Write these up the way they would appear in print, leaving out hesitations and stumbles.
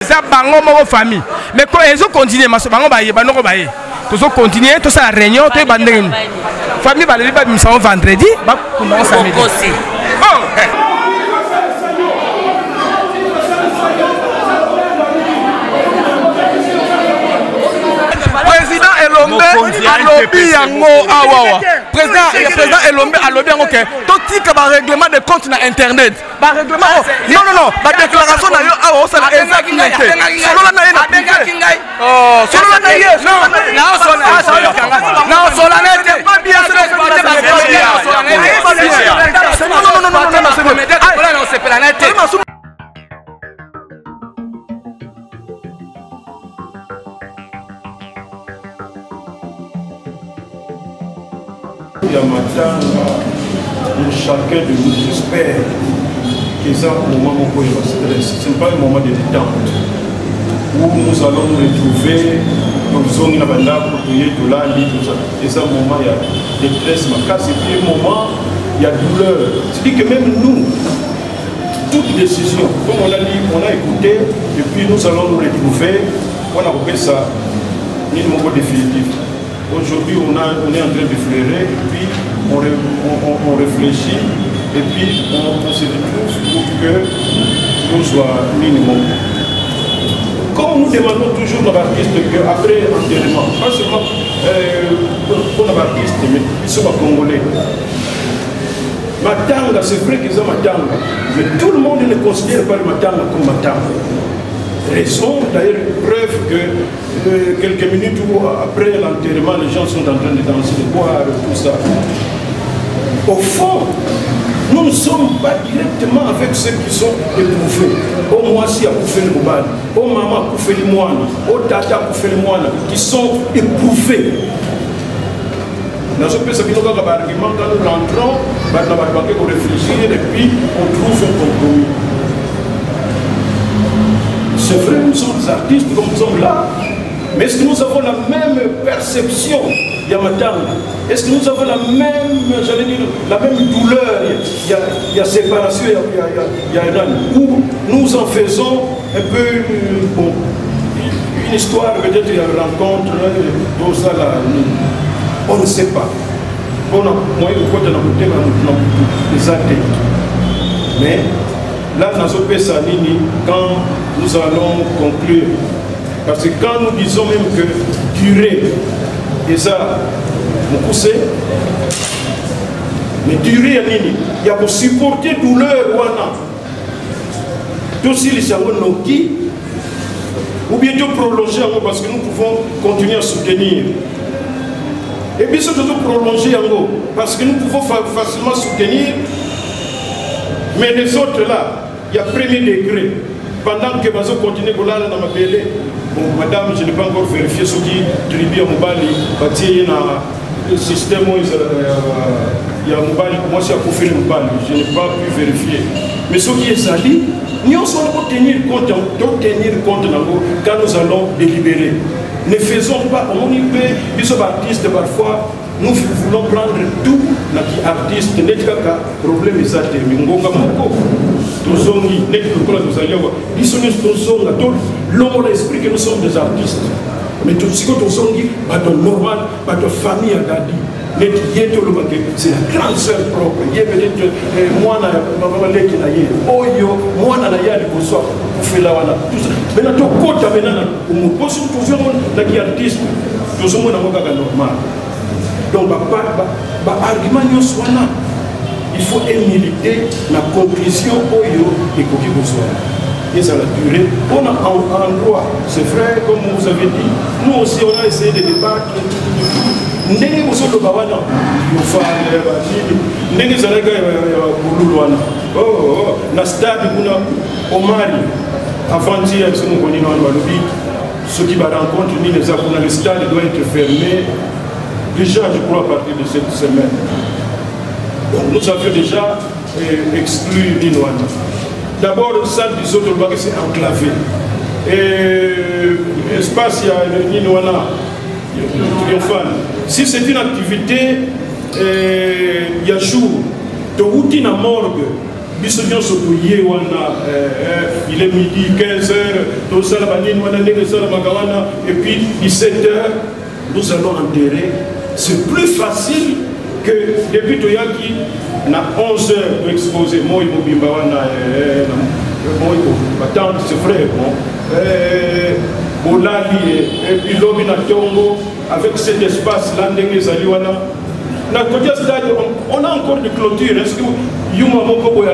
Ça bango mon famille. Mais quand ils ont continué, ma bango baye, bango baye. Tous ont continué, tout ça réunion, tout est bandé. Famille va le libre, nous sommes vendredi, bah comment ça samedi. Oh. Président Elombe alobi yango awawa. Président Elombe alobi yango ke totika ba règlement de compte na internet. Ba règlement non ba déclaration na yo awa ça na exactement. Solo na ye na benga kingai. Oh, solo na ye. Non, solo na ye pas bien non. Chacun de nous espère que c'est un moment où il va stress. Ce n'est pas un moment de détente où nous allons nous retrouver dans une zone de la vie, tout ça. Et c'est un moment il y a détresse, et puis un moment il y a douleur. C'est-à-dire que même nous, toute décision, comme on a dit, on a écouté, et puis nous allons nous retrouver, on a repris ça, ni le moment définitif. Aujourd'hui, on est en train de fleurer, et puis on réfléchit, et puis on se retrouve pour que nous soyons minimum. Comme nous demandons toujours nos artistes qu'après enterrement, pas seulement pour nos artistes, mais ils sont congolais. Matanga, c'est vrai qu'ils ont Matanga, mais tout le monde ne considère pas le Matanga comme Matanga. Raison, d'ailleurs, preuve que quelques minutes après l'enterrement, les gens sont en train de danser, de boire, tout ça. Au fond, nous ne sommes pas directement avec ceux qui sont éprouvés. Au Moissi a coupé le Moubal, au Maman a coupé le Moine, au Tata a coupé le Moine, qui sont éprouvés. Dans ce pays, quand nous rentrons, on réfléchit et puis on trouve un compromis. C'est vrai, nous sommes des artistes comme nous sommes là, mais est-ce que nous avons la même perception, Yamatanga? Est-ce que nous avons la même, j'allais dire, la même douleur? Il y a séparation, il y a où nous en faisons un peu bon, une histoire, peut-être il y a une rencontre, tout ça là, on ne sait pas. On a moyen de côté des athées. Mais là, dans ce pays, quand nous allons conclure, parce que quand nous disons même que durer, et ça, on pousse, mais durer, il y a pour supporter douleur, tout si les savons ou bien de prolonger parce que nous pouvons continuer à soutenir. Et puis surtout prolonger parce que nous pouvons facilement soutenir, mais les autres là, il y a premier degré. Pendant que nous continuons à aller dans ma belle, bon, madame, je n'ai pas encore vérifié ce qui tribu à Moubali, le système où il y a Moubali, moi je suis à Moubali, je n'ai pas pu vérifier. Mais ce qui est sali, nous allons tenir compte quand nous allons délibérer. Ne faisons pas, on y peut, nous sommes artistes parfois, nous voulons prendre tout, l'artiste, n'est pas problème, ça mais nous l'homme l'esprit que nous sommes des artistes. Mais tout ce que nous sommes, c'est normal, notre famille a dit. C'est la grande sœur propre. Il y a peut-être moi, mais notre côté maintenant, on peut toujours être artiste, tout le monde est normal. Donc, argument il faut militer la conclusion et et ça va durer. On a un droit, c'est vrai, comme vous avez dit, nous aussi on a essayé de débattre. Nous avant-hier, ceux qui va rencontrer le stade doit être fermé. Déjà, je crois, à partir de cette semaine. Donc, nous avions déjà exclu Ninoana. D'abord, le salle du autres, c'est enclavé. Et l'espace, il y a Ninoana, triomphal. Si c'est une activité, il y a jour, de routine à morgue, Bisognon Sotoye, il est midi, 15h, tout ça, et puis 17h, nous allons enterrer. C'est plus facile que depuis Toyaki, na 11h pour exposer moi Mobimba c'est vrai, Bolali et puis Lobina Tongo, avec cet espace-là, on a encore de clôture. Est-ce que Yuma Moko a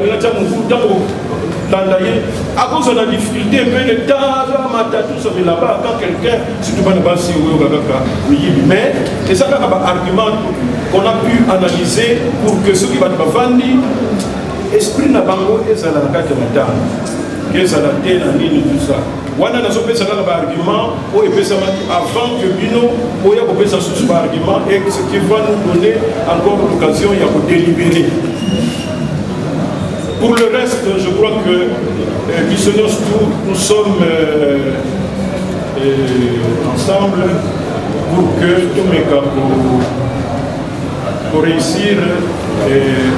à cause de la difficulté, mais le temps, tout ça, mais là-bas, quand quelqu'un, si tu vas ne pas si mais c'est ça un argument qu'on a pu analyser pour que ceux qui vont vendre, esprit n'a pas et ça n'a pas de que ça n'a pas de tout ça. On a un argument avant que Bino, on a un argument et ce qui va nous donner encore l'occasion de délibérer. Pour le reste, je crois que nous sommes ensemble pour que tous mes cas pour réussir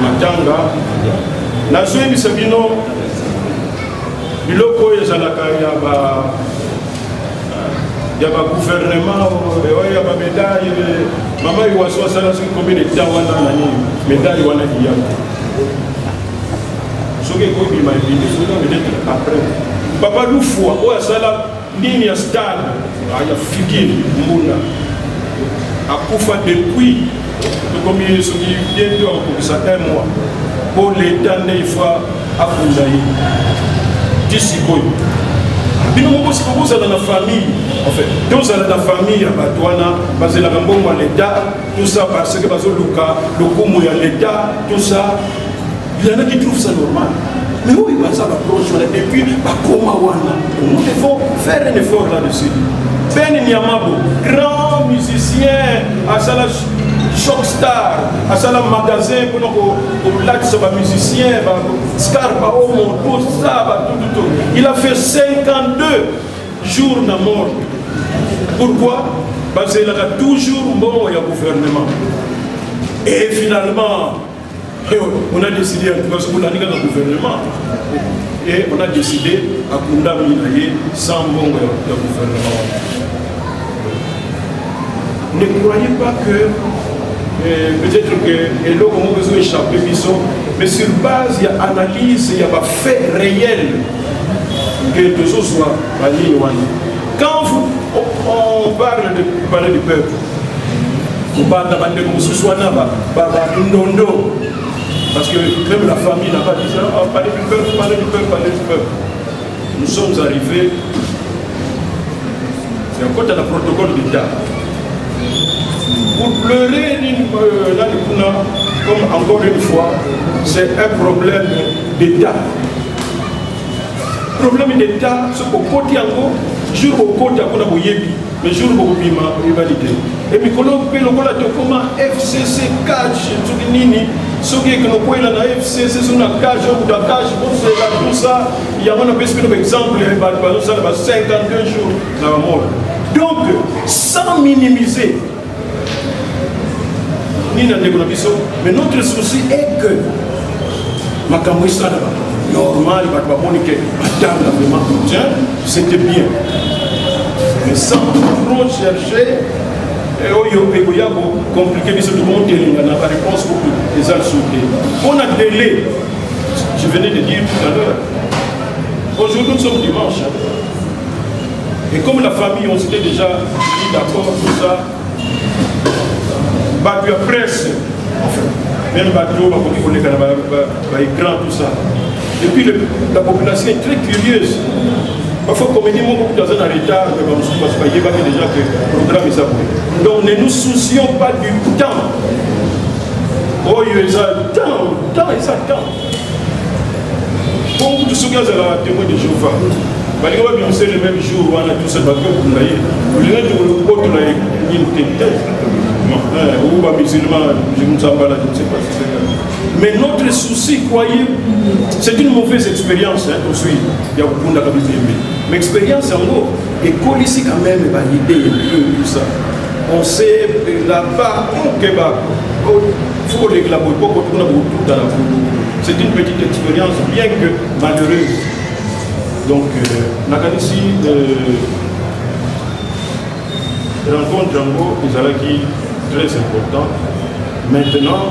Matanga. La Suède Sabino, biloko ezalaka ya ba gouvernement ya ba médaille mama iwaso sala sur combien de temps wana nani médaille wana iya soki ko bi mai bi so na peut-être après papa Lufua o sala nini ya stade ya figure mbuna akufa depuis combien soki bientôt pour ça un mois pour l'état ne fois akundayi Disiboy. Bino moko sikobo za na famille en fait. Donc ça la famille ya batwana basé la mbongo à l'état tout ça parce que bazo luka le komo ya l'état tout ça il y en a qui trouvent ça normal. Mais oui bah ça va proche et puis bah comment wana nous devons faire un effort là-dessus. Ben Niamabo grand musicien à Salah Shock Star, à Salam Magasin, pour l'axe sur les musiciens, Scar, tout ça, tout. Il a fait 52 jours de mort. Pourquoi? Parce qu'il a toujours bon au gouvernement. Et finalement, on a décidé, parce qu'on a dit le gouvernement, et on a décidé à condamner sans bon au gouvernement. Ne croyez pas que peut-être que l'eau a besoin d'échapper, mais sur base, il y a analyse, il y a des faits réels que les choses soient bannis. Quand on parle du peuple, on parle de ce soit parce que même la famille n'a pas dit ça, on parle du peuple, parler du peuple. Nous sommes arrivés, c'est encore dans le protocole d'État. Pour pleurer comme encore une fois, c'est un problème d'État. Problème d'État, c'est qu'au côté encore, jour au côté, on a bouillé, mais jour au côté, il va validé. Et puis, quand on peut le comment FCC catch, ce qui est que nous pouvons la FCC, c'est une cage, tout ça, il y a un exemple, il y a 52 jours dans la mort. Donc, sans minimiser, mais notre souci est que normal, c'était bien. Mais sans trop chercher, compliqué, tout le monde n'a pas de réponse pour les sauter. On a délai, je venais de dire tout à l'heure. Aujourd'hui, nous sommes dimanche. Et comme la famille, on s'était déjà dit d'accord, tout ça. La presse, même bateau, écran, tout ça. Et puis la population est très curieuse. Parfois, comme on dit, beaucoup de gens en retard, parce qu'il y a déjà que le programme est ça. Donc ne nous soucions pas du temps. Oh, il y a le temps. Pour tous ceux qui ont la témoin de Jéhovah, on sait le même jour où on a tout ça, ou musulman, je ne sais pas si c'est. Mais notre souci, croyez, c'est une mauvaise expérience, il y a beaucoup de mais expérience en gros, école ici quand même est validée, tout ça. On sait là-bas, au Québec, il faut que les glabos, tout dans la c'est une petite expérience, bien que malheureuse. Donc, Nakadisi, rencontre Django, qui très important. Maintenant,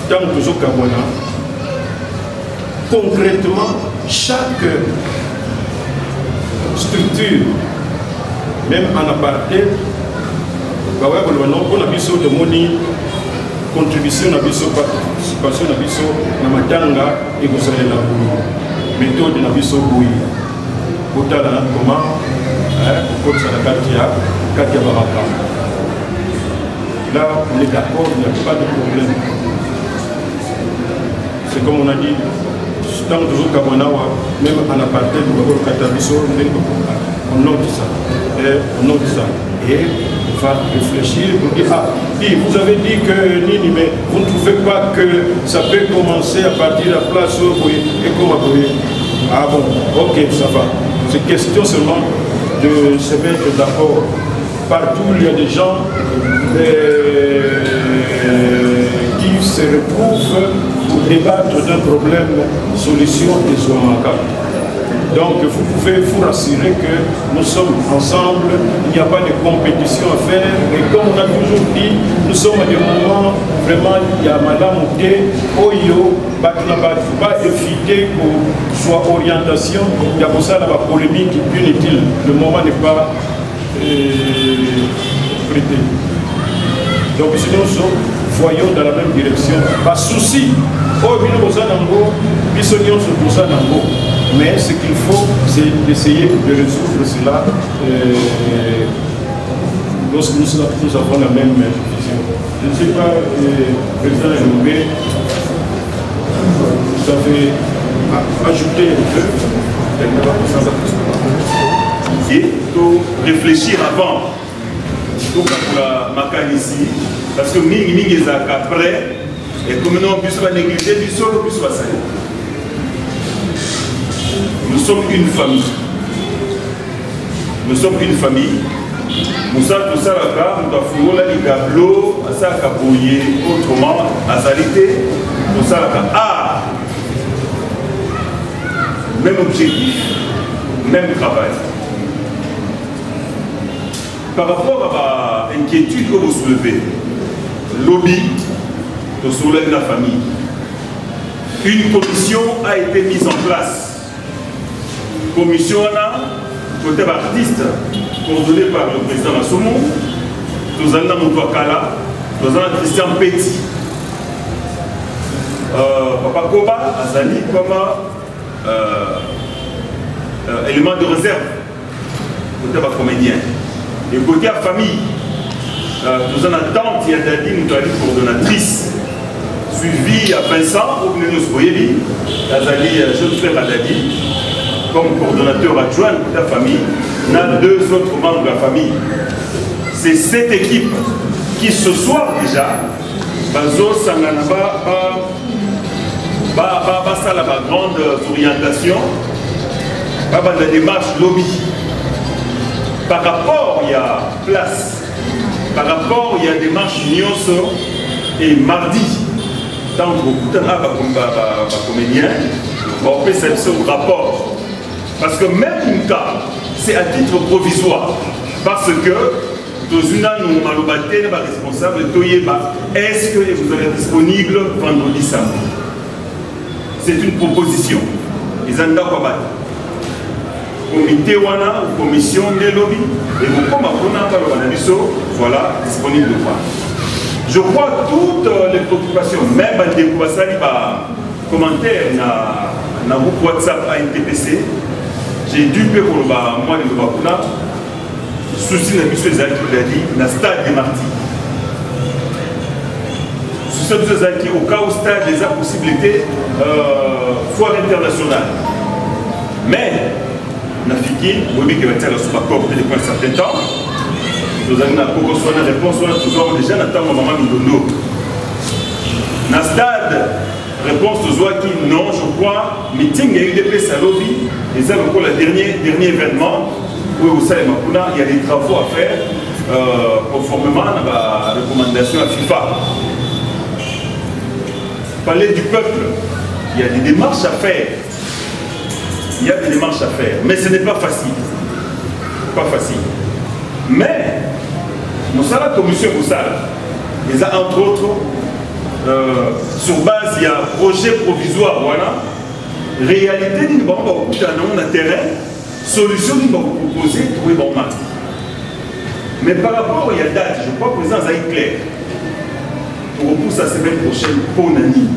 tant que nous Kabwana, concrètement, chaque structure, même en aparté, on a vu de moni contribution, participation, na matanga et vous savez la méthode na biso boui. Comment pour ça la Katia Baraka. Là, on est d'accord, il n'y a pas de problème. C'est comme on a dit, tant que toujours Kabanawa, même en aparté, on note ça. Et on va réfléchir pour dire, ah, vous avez dit que Nini, mais vous ne trouvez pas que ça peut commencer à partir de la place où et comment vous voyez. Ah bon, ok, ça va. C'est question seulement de se mettre d'accord. Partout, il y a des gens qui se retrouvent pour débattre d'un problème, solution et Zouamaka. Donc, vous pouvez vous rassurer que nous sommes ensemble, il n'y a pas de compétition à faire. Et comme on a toujours dit, nous sommes à des moments où vraiment il y a Madame Outé, Oyo, il ne faut pas éviter que soit orientation, il y a pour ça la polémique inutile. Le moment n'est pas prêté. Donc, si nous voyons dans la même direction, pas souci. Mais ce qu'il faut, c'est d'essayer de résoudre cela lorsque nous avons la même vision. Je ne sais pas, président Elombe, vous avez ajouté un peu. Et pour réfléchir avant, pour la Macan ici, parce que Mingi après, et comme nous on puisse pas négliger du sol, on puisse pas salir. Nous sommes une famille. Nous sommes une famille. Nous sommes tous à la gare, nous avons fait les gablots, à ça capoyer autrement, à salité, nous sommes à la gare. Ah! Même objectif, même travail. Par rapport à l'inquiétude que vous soulevez, lobby, de soulève la famille. Une commission a été mise en place. Commission là, côté artiste, coordonnée par le président Massoumou, nous avons Moutouakala, nous avons Christian Petit, Papa Koba, Azali, comme élément de réserve, côté des comédiens. Et côté la famille, nous avons tante Yadadi, nous avons coordonnatrice, suivie à Vincent, au Gnénos Boyebi, Azali, jeune frère Adadi, comme coordonnateur adjoint de la famille, on a 2 autres membres de la famille. C'est cette équipe qui ce soir déjà va la grande orientation, va la démarche lobby. Par rapport, il y a place. Par rapport, il y a démarche Nyonso et mardi, tant que beaucoup de comédiens, on fait ce rapport. Parce que même une cas, c'est à titre provisoire. Parce que, dans une année, nous avons été responsables de Toyeba. Est-ce que vous allez être disponible vendredi samedi? C'est une proposition. Ils ont d'accord. Comité Wana, commission des lobbies, et vous, comme voilà, disponible de quoi. Je crois toutes les préoccupations, même des commentaires dans le groupe WhatsApp à NTPC, j'ai dû payer pour moi les Bakuna, souci de M. Zaki l'a dit, dans le stade des martyrs. Souci de M. Zaki, au cas où stade des possibilités, foire internationale. Mais, Nafiki, oui, qui va être la sous-accord depuis un certain temps, nous avons une réponse, nous avons déjà attendu maman Midondo. Dans le stade, réponse de Zouaki, non, je crois, meeting et UDP Salobi, et ça encore le dernier événement, où vous savez, il y a des travaux à faire, conformément à la recommandation à FIFA. Palais du peuple, il y a des démarches à faire. Il y a des démarches à faire, mais ce n'est pas facile. Pas facile. Mais, nous sommes la commission Moussala. Ils ont entre autres, sur base, il y a un projet provisoire, voilà. Réalité, nous avons un terrain, solution, nous avons proposé, trouver bon mal. Mais par rapport à la date, je crois que le président est clair. On repousse la semaine prochaine pour Nani.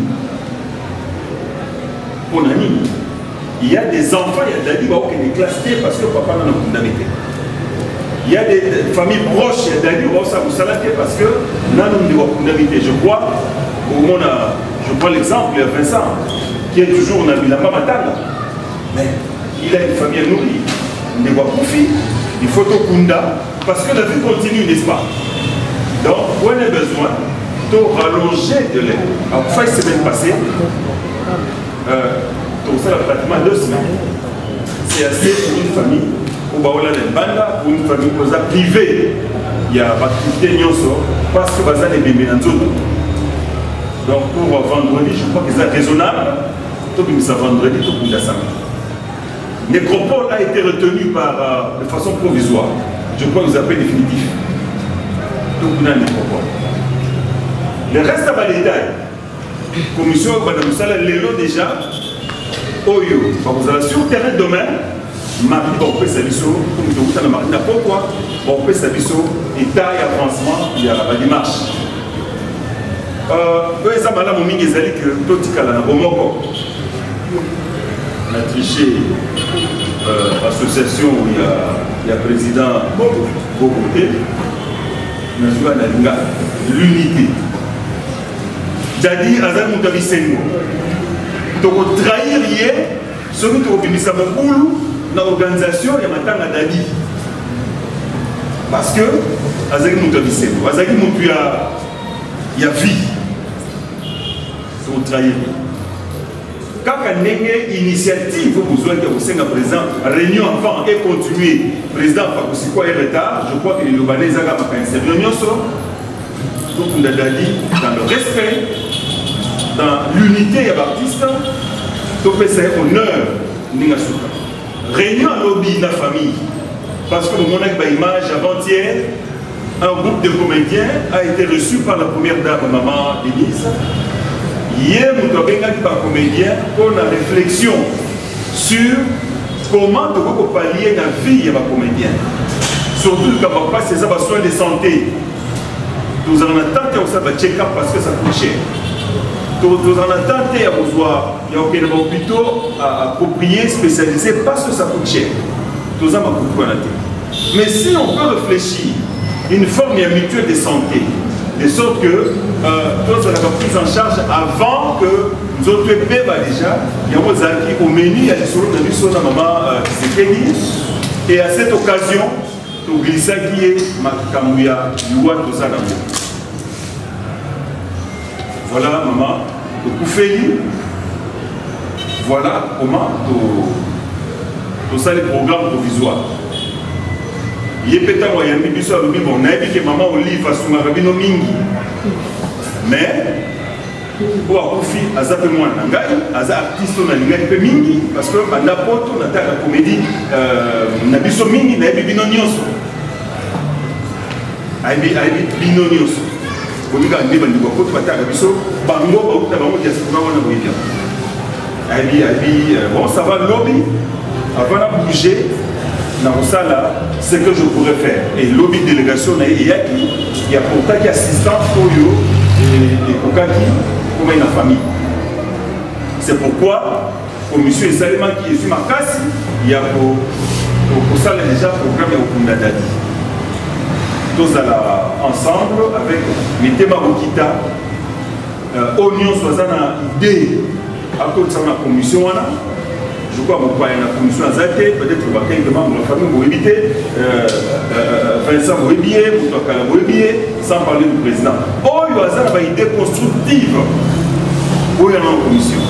Pour Nani. Il y a des enfants, il y a des classes parce que papa n'a pas condamné. Il y a des familles proches, il y a des gens qui ont salaté parce que nous avons condamné. Je crois, je prends l'exemple, il y a Vincent, qui est toujours dans la Mamatana. Mais il a une famille à nourrir. Il ne voit pas il faut tout Kunda, parce que la vie continue, n'est-ce pas? Donc, on a besoin de rallonger de l'aide. Alors, fin de semaine passée, ça pratiquement 2 semaines. C'est assez pour une famille, pour une famille privée. Il y a activité parce que Bazan est bébé dans tout. Donc pour vendredi, je crois que c'est raisonnable. Tout ça vendredi, tout pour la semaine. Nécropole a été retenu de façon provisoire. Je crois que vous appelez définitif. Tout pour la nécropole. Le reste à les détails. Commission Madame Moussala, l'élo déjà. Oyo, vous allez sur le terrain demain, mardi, on peut s'aviser, comme vous avez mardi, pourquoi on peut s'aviser, état et avancement, il y a la démarche. Eux, ça m'a dit que tout est là, on a triché l'association où il y a le président Bogoté, on a l'unité. Jadi, Azam Moutabi Sengo. Donc, trahir hier, celui qui a obéissé à mon boulot dans l'organisation, il y a maintenant un Dadi. Parce que, Azaki Moutabi Sengo, Azaki Moutabi, il y a vie. C'est pour trahir. Quand il y a une initiative, vous besoin que vous soyez président, réunion avant et continuer. Président, parce que quoi est retard, je crois que les Libanais ont fait une réunion sur. Donc, on a dit, dans le respect, dans l'unité de Baptiste, tout c'est honneur. Réunion à lobby de la famille. Parce que mon image avant-hier, un groupe de comédiens a été reçu par la première dame, maman Denise. Hier, nous avons un comédien pour la réflexion sur comment nous pouvons pallier la vie de comédien. Surtout quand on passe ses soins de santé. Nous en attendons un check-up parce que ça coûte cher. Nous en attendons il y a un hôpital approprié, spécialisé parce que ça coûte cher. Nous en avons beaucoup à la tête. Mais si on peut réfléchir une forme mutuelle de santé, de sorte que tout ça soit pris en charge avant que nous autres bébés déjà, il y a des au menu, il y a des solutions de l'usine de maman et à cette occasion, nous glissons qui est Makamouya, Youa, tout ça dans le voilà, maman, le Koufeli. Voilà comment tout ça, les programmes provisoires. Il y a peut-être un yami biso a dit bon, naïbi que maman au livre sur ma rabino mingi. Mais pour Koufi, Aza peu moins nangai, Aza artiste on a nangai peu mingi parce que pendant poto on a la comédie, nabiso mingi naïbi bino nyonso. Aibi bino nyonso. Bon, il y a des gens qui ont été bon, ça va lobby. Avant de bouger, ce que je pourrais faire. Et lobby délégation, il y a pourtant qui assistant pour eux et Kokaki, comme une famille. C'est pourquoi, comme M. Salima qui est sur ma casse, il y a pour ça déjà programme au Kundadadi. Tous ensemble avec Mitema Bokita, Oignon soit une idée à cause de la commission. Je crois que la commission a été peut-être que quelques membres de la famille vont éviter, Vincent vont éviter, Moutokala vont éviter, sans parler du président. Oh, il y a une idée constructive pour la commission.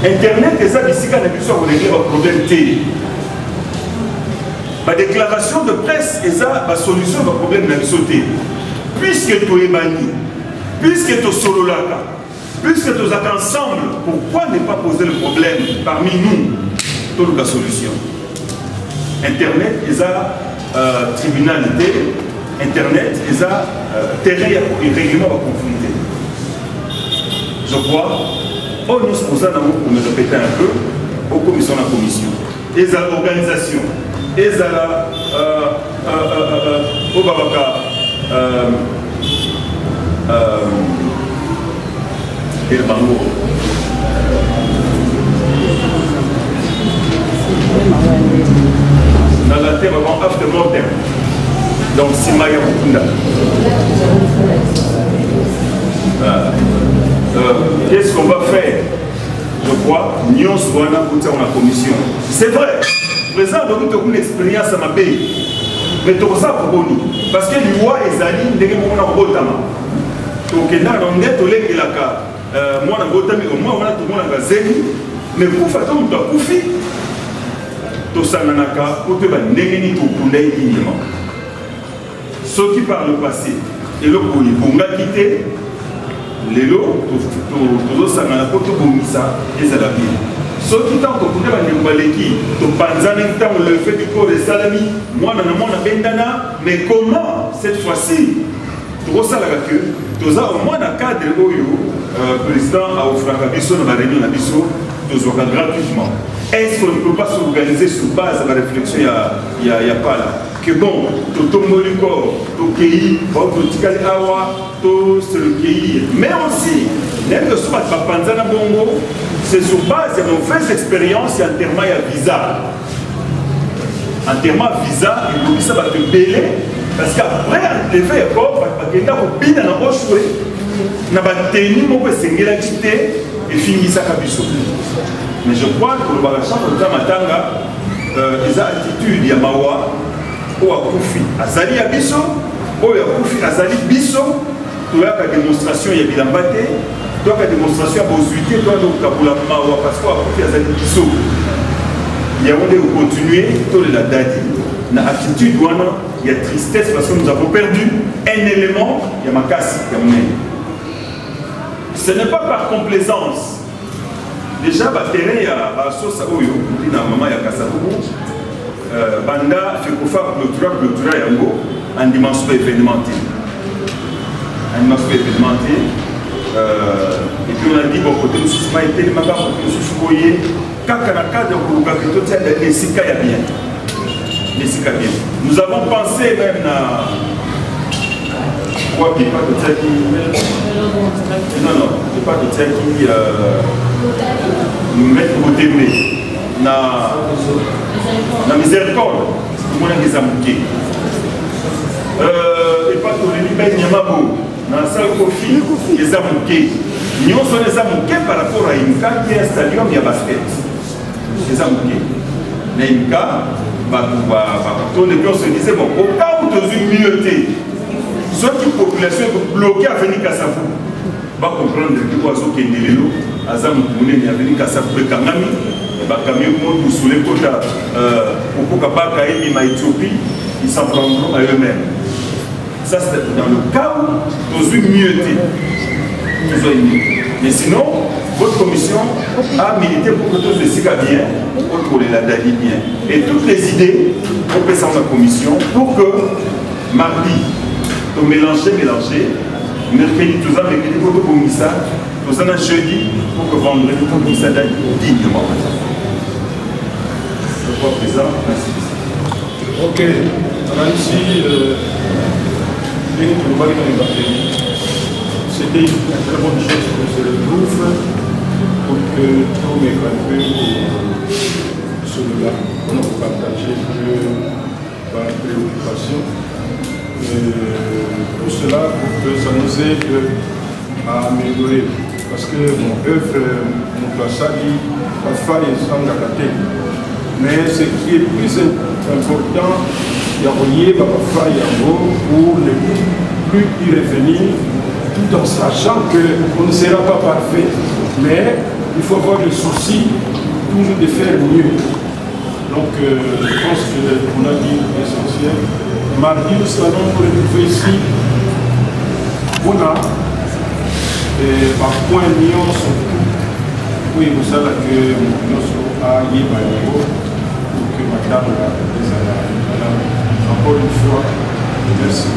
Internet, c'est ça, ici, quand on a vu ça, on a dit un problème télé. La déclaration de presse est la solution au problème de la sauté. Puisque tu es banni, puisque tu es solo là, puisque tu es ensemble, pourquoi ne pas poser le problème parmi nous? Toute la solution. Internet est la tribunalité, Internet est la terrain et règlement de conflit. Je crois, nous sommes pour me répéter un peu, aux commissions de la commission, et à l'organisation, et à la au Babaka, et le Bango. Dans la terre avant after mortem. Donc si Maya Mukunda. Qu'est-ce qu'on va faire? Je crois, nous sommes dans la commission. C'est vrai, le président a une expérience à ma pays. Mais tout ça pour Boni. Parce que l'UA est allé, il y a un botama. Donc il y a un net au lait de la carte. Moi, on a botama, au moins on a tout le monde à Zéni. Mais pour faire tout, on doit couper. Tout ça, on a pour te baigner tout pour les dignement. Ceux qui par le passé, et le pour quitter. Les lots, tout ça, on a pour tout ça, et c'est la vie. Ceux qui t'ont compris, le fait du corps de Salami, moi, on a Bendana, mais comment cette fois-ci, tout ça, tout ça, au moins, dans le cadre où le président a offert à Bissot, dans la réunion à Bissot, tout ça gratuitement. Est-ce qu'on ne peut pas s'organiser sur base de la réflexion, il n'y a pas là? Que bon, tout le corps, tout le pays, tout le pays, mais aussi, c'est sur base de nos vraies expériences en termes de visa. En termes de visa, il faut que te bêler, parce qu'après, on devait encore, il y a un et finir ça. Mais je crois que le Baracham, il y a une attitude, il y a Mawa, ou à Koufi, à Zali Abisso, ou à Koufi, à Zali Bisso, tu as la démonstration, il y a Bilambate, tu as la démonstration à Bozuité, tu as la Mawa, parce qu'à Koufi, à Zali Bisso, il y a où continuer, tu as la Dadi. Dans l'attitude, il y a tristesse parce que nous avons perdu un élément, il y a ma casse, il y a ce n'est pas par complaisance. Déjà, le terrain, il y a Sosa Oyo, il y a maman, il y a Kassaboubou. Banda, il faut faire clôturer Yango en dimension événementielle. En dimension événementielle. Et puis on a dit, bon, côté de Soussma, il y a des magas, côté de Soussoukoye, quand on a cadre de Kourougaketo, il y a des Sika, il y a bien. Des Sika bien. Nous avons pensé même à. Pas de tia qui... Non, pas de tia qui nous met au début. La miséricorde, tout le monde est amouqué. Et pas tout le monde est amouqué. Dans la salle Kofi, ils sont amouqués. Nous sommes amouqués par rapport à Imka qui est un stadium, il y a basket. Ils sont amouqués. Mais Imka, on se disait, bon, au cas où tu as une mieuxté, ceux qui la population est bloquée à venir à Safou, va comprendre que l'oiseau qui est né là, Azam Mouné est venu à Safou et Kangami, et va camion pour sous les côtes pour Kabaka et Éthiopie, ils s'en prendront à eux-mêmes. Ça, c'est dans le cas où tu as une mieuxté. Mais sinon, votre commission a milité pour que tout se siga bien, pour que la Dali bien. Et toutes les idées, on peut s'en la commission pour que mardi, tout mélanger, mercredi, tout ça, mercredi, pour que vous ça, tout ça, jeudi, pour que vendredi, pour que vous ça d'aille dignement. Je crois présent, merci. Ok, on a ici c'était une très bonne chose que je le trouve pour que tous mes grands-pères ceux-là, on a partagé par préoccupation. Tout cela pour que ça nous aide à améliorer. Parce que mon œuvre, mon passage, parfois ils sont dans la tête. Mais ce qui est plus important, il y a relié parfois pour ne plus y revenir, tout en sachant qu'on ne sera pas parfait. Mais il faut avoir le souci toujours de faire mieux. Donc, je pense qu'on a dit l'essentiel. Mardi, nous allons retrouver ici. On a par point million surtout. Oui, vous savez que nous sommes à Yébaïo pour que madame encore une fois, merci.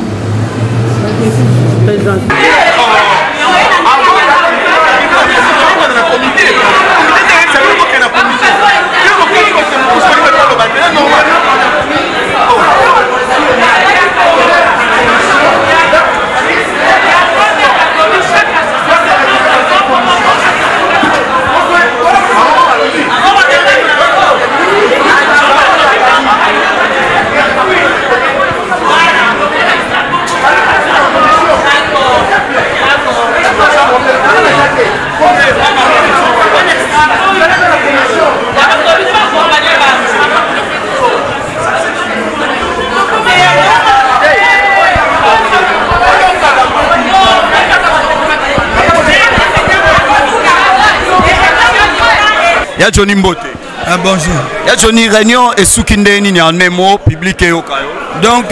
Ya Johnny Mbote. Ah, bonjour. Ya Johnny réunion et soukinde ni en mémo public et au kayo. Donc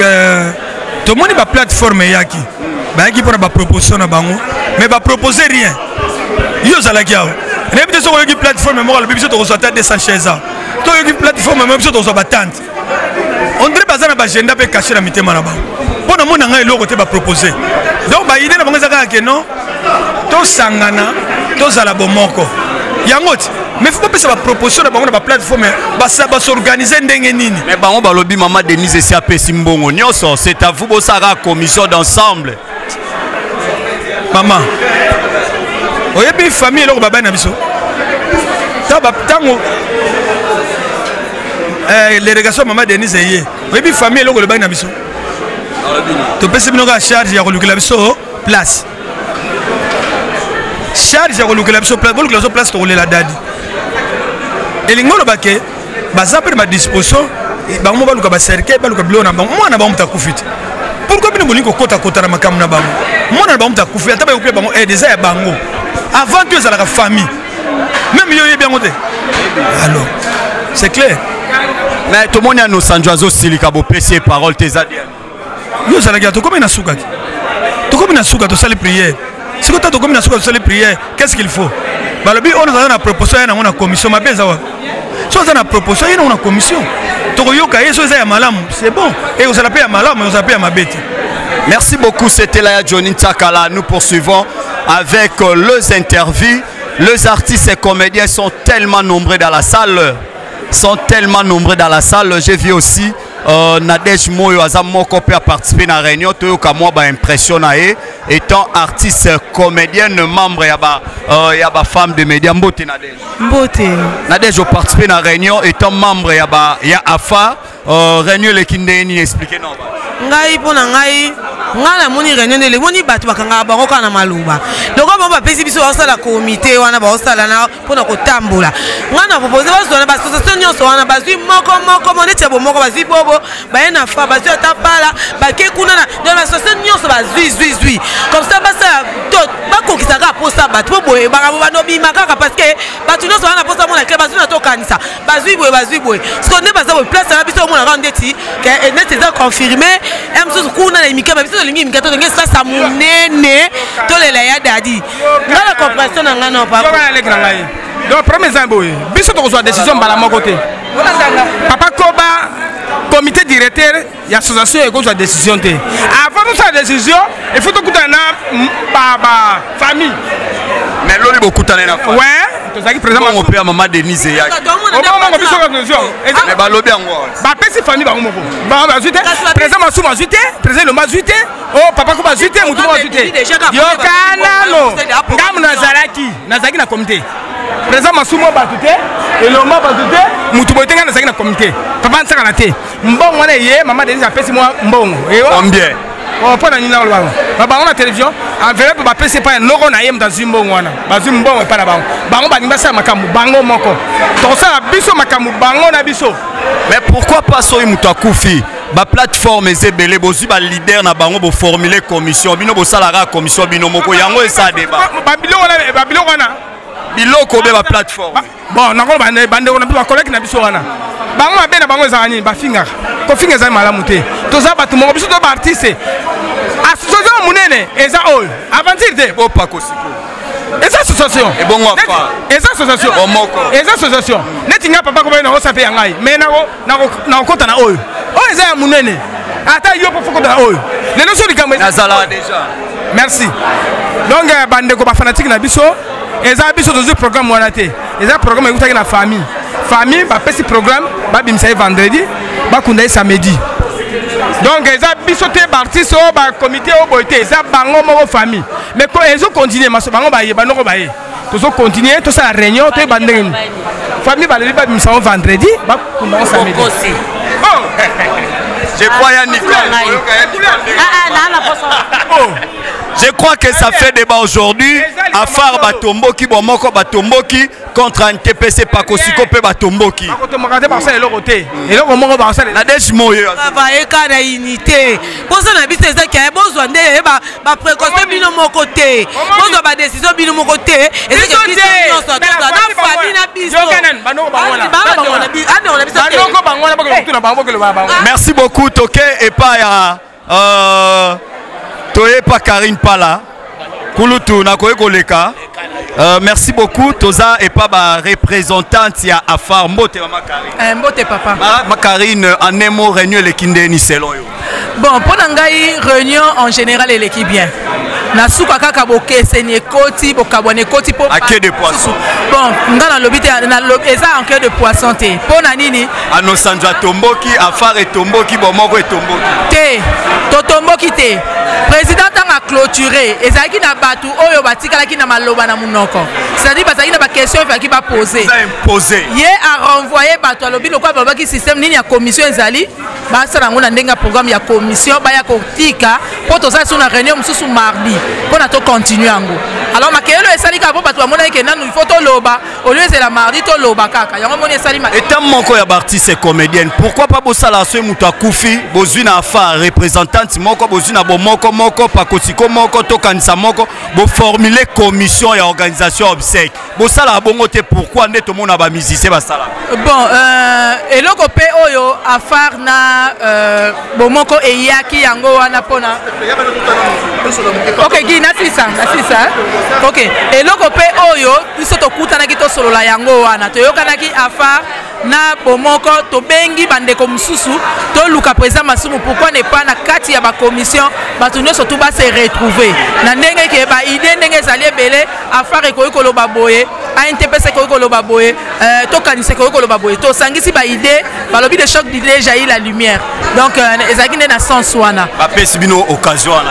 tout le monde est plateforme yaki. Ba yaki pour ba proposition na bango, mais ba proposer rien. Yo zalakiao. N'importe ce qu'on plateforme moi le biso to reçoit 200 chaises. To yo plateforme même biso to reçoit tante. On dirait pas ça na ba agenda pe cacher na mitema na bango. Pour nous na ngai lo côté ba proposer. Donc ba idée na bango zaka ke non. To sangana, to zala bomoko. Yangot. Mais il faut pas que ça va proposition de la plateforme, ça va s'organiser. Mais bon, on lobby maman Denise et Siapé Simbongo. C'est à vous, Bossara, commission d'ensemble. Maman, vous avez une famille et baba Nabiso. L'élégation maman Denise et vous avez une famille et le baba Nabiso. Tu peux se mettre à charge et à relouquer la place. Charge et à relouquer la place pour la dadi. Et les gens qui ont pris disposition, ils ont pris cercueil, ils ont pris un bon. Moi, je n'ai pas fait. Pourquoi nous voulons que nous ayons un caméra? Moi, je n'ai pas fait. Je n'ai déjà fait. Avant tout, c'est la famille. Même si bien monté. Alors, c'est clair. Mais tout le monde a nos Sanjoazo Silikabo PC parole tes adieux. Yo, ça regarde. Comme une souka. Tout comme une souka, tu sais les prières. Si tu as comme une souka, tu sais les prières. Qu'est-ce qu'il faut? On a une proposition, on a une commission. Si on a une proposition, on a une commission. C'est bon. Et vous allez payer à Malam, vous allez payer à ma bête. Merci beaucoup, c'était là Johnny Takala. Nous poursuivons avec les interviews. Les artistes et comédiens sont tellement nombreux dans la salle. J'ai vu aussi Nadej Moyo Azamoko a participé à la réunion. Toyoka moi impressionné étant artiste comédienne membre yaba femme de médias Mbote Nadej. Mbote. Nadej a participé à la réunion étant membre yaba AFA réunion le kindeni expliquer non. Ngai pona ngai ngana moni réunion de moni batu bakanga bango kana maluba. Donc on va pesi biso osala comité wana ba osala na pona ko tambola. Ngana proposer ba association nyonso wana bazui moko mone tebo moko bazui bobo ba na fa bazui atapala ba ke kuna na dans association nyonso bazui comme ça basa tot ba ko kisaka posa batu boye ba no bima kaka parce que batu nyonso wana posa mona ke bazui na to kanisa bazui boye ce qu'on est basa place na biso mona rendeti que net c'est confirmé M kuna na imika biso lingi imika to ngé ça munene to lela ya dadi ngala compréhension na ngana pa ko na lek na ngai donc premier zamboy biso to ko décision bala moko te papa Koba comité directeur ya association et ko décision te avant de sa décision il faut to kutana baba famille mais loli beaucoup tane na ouais to zaki président on peut maman Denise ya au moment biso conclusion mais ba lobi yango ba pesi famille ba moko ba bazute président Massou bazute président le mazute oh papa ko bazute mutu bazute yo kana no ngam nazaki na comité président Massou mo bazute et le mo bazute mutu botenga nazaki na comité papa nsaka na te mbongo wana ye maman Denise apesi moi mbongo combien oh pas na nina lwa ba on a télévision enveloppe ba pesi pas noko na yem dans mbongo wana bazu mbongo pa na bango baninga sa makambu bango moko to ça biso makambu bango na biso. Mais pourquoi pas soy mutu akufi ba plateforme ezebele bozu ba leader na bango bo formuler commission bino bo salara commission bino moko yango esa débat ba biloko wana biloko be ba plateforme bon nako bande on ba collègue na biso wana bango mabe na bango ezani ba finga ko finga ezali malamu te toza batu moko biso to ba artiste association munene eza oyo aventure te bo pakosiko eza association et bon afa eza association eza association neti nga papa ko ba na osape ya ngai mais na okota na oyo eza ya munene ata yo po foko na oyo lelo so likambo nazala déjà merci donc bande ko ba fanatique na biso eza biso tozu programme wana te eza programme ekutaki na famille ba pesi programme ba bimisa vendredi ba kunda samedi donc eza biso te artiste o ba comité o boité eza bango moko famille mais ko ezo continuer maso bango ba yeba noko ba ye tozo continuer to sa réunion to ba ndenge famille ba le ba bimisa vendredi ba kunda samedi oh je crois ya Nicole je crois que ça fait débat aujourd'hui Afar Batomboki Bomoko Batomboki contre un TPC Pakosiko pe Batomboki Nadej Moyo travailler na unité poza na biso eza ki bozwa nde ba précaution bino moko te bozwa ba décision bino moko te eza que biso nyonso toza na famille na biso merci beaucoup Toke et pas Toye pas Karine Pala Kulutu nakoye koleka merci beaucoup Toza et pas ba représentante ya Afar Mbote mama Karine Mbote papa ma Karine en un mot réunion le kindeni selon yo bon pour ngai réunion en général elle est bien na suka kaka boke senye koti bokabone koti po à quai de poisson bon ngana lobité na eza en quai de poisson te po na nini anosanja tomboki Afar et tomboki bomoko et tomboki te to tomboki te président tanga clôturer ezaki na batu oyo batikalaki na maloba na munoko c'est-à-dire bazaki na ba question faki ba poser ye a renvoyer batu alobi lokwa babaki système nini ya commission ezali ba sala ngona ndenga programme ya commission ba ya kotika po to sa na réunion mususu mardi pour na to continuer yango alors makelo esali ka po batu amona ke nanu il faut to loba au lieu c'est la mardi to loba kaka yango moni esali ma étant moko ya artiste et comédienne pourquoi pas bosala so mutu akufi bozwi na Afar représentante moko bozwi na bomoko moko pakosiko moko to kanisa moko bo formuler commission ya organisation obsèque bosala bongo te pourquoi nde to mona ba musicien basala bon eloko pe oyo Afar na bomoko eyaki yango wana pona ok gina sisa ok eloko pe oyo biso to kutanaki to solola yango wana to yokanaki Afar na bomoko to bengi bandeko mususu to luka président masumu pourquoi ne pas na kati ya ba commission batu nyonso to ba se retrouver na ndenge ke ba idée ndenge ezali ebele Afar ekoki koloba boye ANTPC ekoki koloba boye to kanisa ekoki koloba boye to sangisi ba idée balobi de choc d'idée jaillit la lumière donc ezalaki nde na sens wana apesi bino occasion wana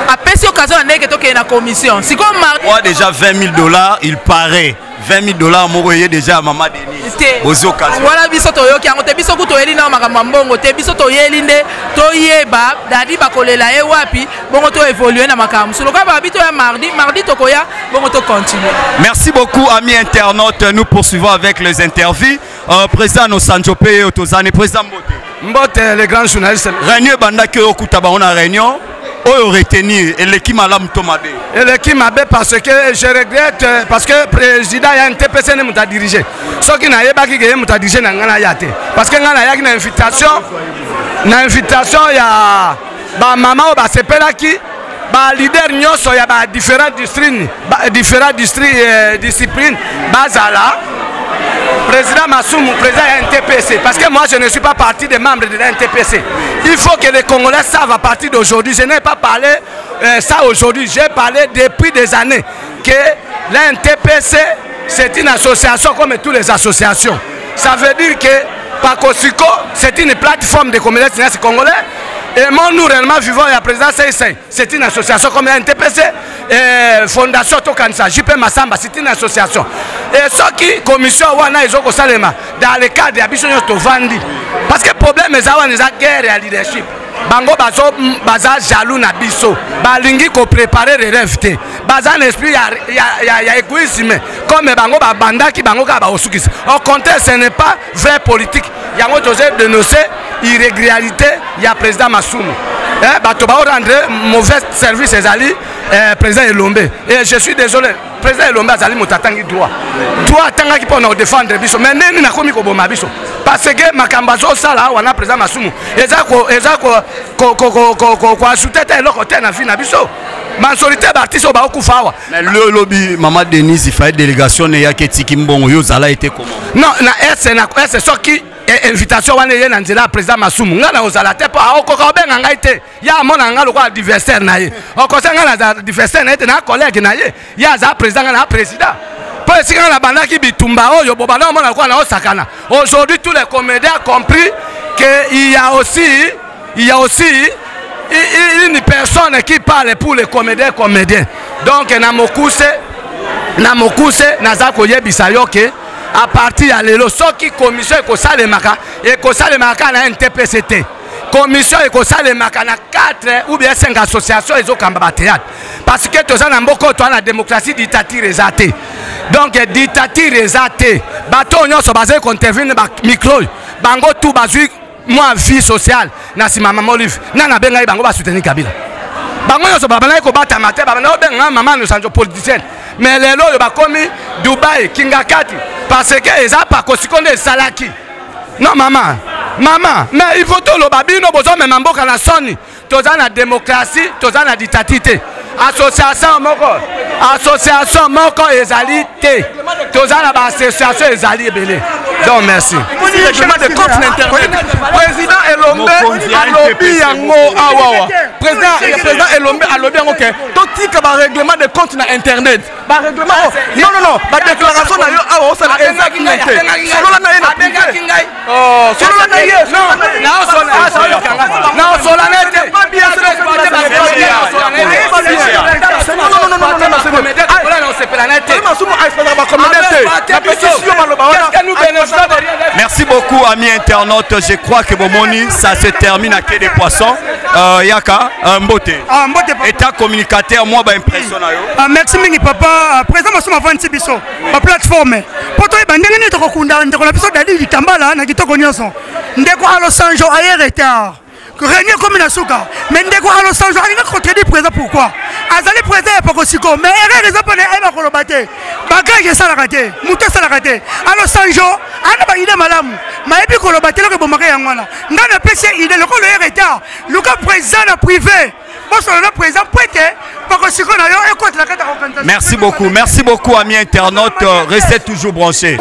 apesi occasion ndenge to ke na commission siko moi déjà $20,000 il paraît $20,000 moko ye déjà maman Denis ozo occasion voilà biso to yoki yango te biso ku to yeli na makambo mbongo te biso to yeli nde to yeba dadi bakolela e wapi bongo to évoluer na makambo solo ka ba bito ya mardi to koya bongo to continuer. Merci beaucoup amis internautes, nous poursuivons avec les interviews. Président Osanjope Otozane, président Mbote les grands journalistes réunion bandaki okuta ba on a réunion oyo retenir et l'équipe malam tomabe et l'équipe mabe parce que je regrette parce que président ya NTPC ne muta diriger ce qui na yebaki ke muta diriger na ngana yate parce que ngana yaki na invitation ya ba mama o ba sepelaki ba leader nyonso ya ba différents disciplines bazala président Massoumou, président NTPC, parce que moi je ne suis pas partie des membres de l'NTPC. Il faut que les Congolais savent à partir d'aujourd'hui, je n'ai pas parlé ça aujourd'hui, j'ai parlé depuis des années que l'NTPC c'est une association comme toutes les associations. Ça veut dire que Pakosiko c'est une plateforme de communauté congolais. Et moi, nous réellement vivons à la présidence CIC. C'est une association comme la NTPC, Fondation Tokansa, JP Massamba, c'est une association. Et ce qui commission wana izoko salema dans le cadre de Abisonyo Tovandi. Parce que le problème est la guerre et le leadership. bango baza jaloux na biso balingi ko préparer les rêves te baza un esprit ya égoïsme comme bango babandaki bango ka ba osukisa au contraire ce n'est pas vrai politique yango tozé dénoncer irrégularité ya président Masumu bato ba rendre mauvais service ezali président Elombe et je suis désolé président Elombe azali motatangi droit atangaki pona défendre biso mais neni na komi ko boma biso parce que makambazo sala wana président Masumu eza ko asutete eloko te na vie na biso mansolité batiso ba okufa awa mais le lobby maman Denise il fait délégation ne yaki tiki mbongo yo zala été comment non na c'est soki invitation wana ye na nzela président Masumu ngana ozala te po akoka obenga ngai te ya mona nga lokwa adversaire na ye okosa nga na adversaire na ye na collègue na ye ya za président na président po esika na bandaki bitumba oyo bobana mona kwa na osakana aujourd'hui tous les comédiens ont compris que il y a aussi une personne qui parle pour les comédiens donc na mokuse naza koyebisa yo ke à partir ya lelo soki commission ekosalemaka na NTPCT commission ekosalemaka na 4 ou bien 5 associations ezokamba ba théâtre parce que toza na mboko to na démocratie dictature ezate donc dictature ezate bato nyonso bazali intervenir ba micro bango tout bazui moi vie sociale na sima mama Olive na benga bango ba soutenir Kabila bango nyonso babana ko bata mate babana benga mama no sanjo politicien mais lelo yo bakomi Dubaï Kingakati parce que eza pas kosikonde salaki non maman mais il faut tout le babino bozo même mboka na soni toza na démocratie toza na dictature association moko ezali te toza na ba association ezali ebele donc merci règlement de compte internet président Elombe alobi yango awawa président Elombe alobi yango ke totika ba règlement de compte na internet ba règlement non ba déclaration na yo awa osala exactement solo na ye na privé solo na ye na solennité merci beaucoup amis internautes, je crois que Bomoni ça se termine à quai des poissons. Yaka Mbote état communicateur moi ba impression na yo merci mingi papa président Masumu avanti biso ba plateforme poto bandenge ne to kokunda ndeko na biso dali litambala na kitoko nyonso ndeko alo sanjo aye retard Régnier comme na suka mais ndeko alo sanjo alinga contredire président pourquoi azali président ya pokosiko mais erreur eza pone eba kolobate bagage sala raté muto sala raté alo sanjo ana ba ide malamu maebi kolobate lo ke bomaka yangwana ngana pesi ide lokolo ya retard luka président na privé merci beaucoup amis internautes, restez toujours branchés.